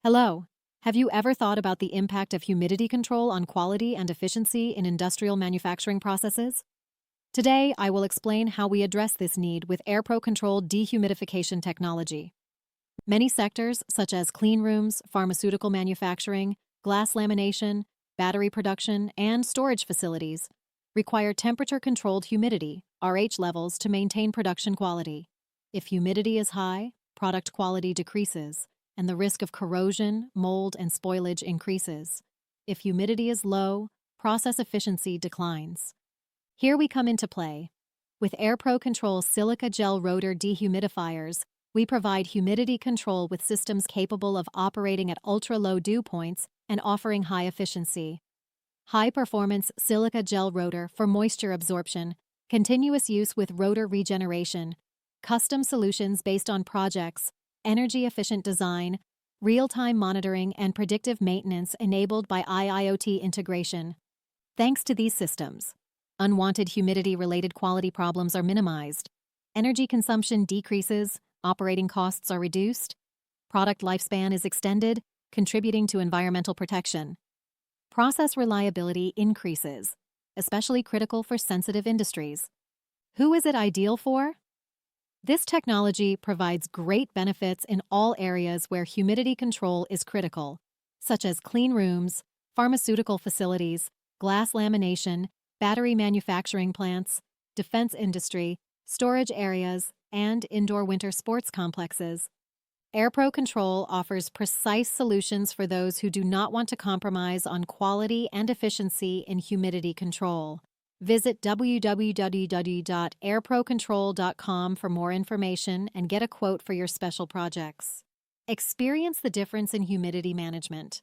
Hello. Have you ever thought about the impact of humidity control on quality and efficiency in industrial manufacturing processes? Today, I will explain how we address this need with AirProControl dehumidification technology. Many sectors, such as clean rooms, pharmaceutical manufacturing, glass lamination, battery production, and storage facilities, require temperature-controlled humidity, RH levels, to maintain production quality. If humidity is high, product quality decreases, and the risk of corrosion, mold, and spoilage increases. If humidity is low, process efficiency declines. Here we come into play. With AirProControl Silica Gel Rotor dehumidifiers, we provide humidity control with systems capable of operating at ultra-low dew points and offering high efficiency. High-performance silica gel rotor for moisture absorption, continuous use with rotor regeneration, custom solutions based on projects, energy-efficient design, real-time monitoring, and predictive maintenance enabled by IIoT integration. Thanks to these systems, unwanted humidity-related quality problems are minimized, energy consumption decreases, operating costs are reduced, product lifespan is extended, contributing to environmental protection. Process reliability increases, especially critical for sensitive industries. Who is it ideal for? This technology provides great benefits in all areas where humidity control is critical, such as clean rooms, pharmaceutical facilities, glass lamination, battery manufacturing plants, defense industry, storage areas, and indoor winter sports complexes. AirProControl offers precise solutions for those who do not want to compromise on quality and efficiency in humidity control. Visit www.airprocontrol.com for more information and get a quote for your special projects. Experience the difference in humidity management.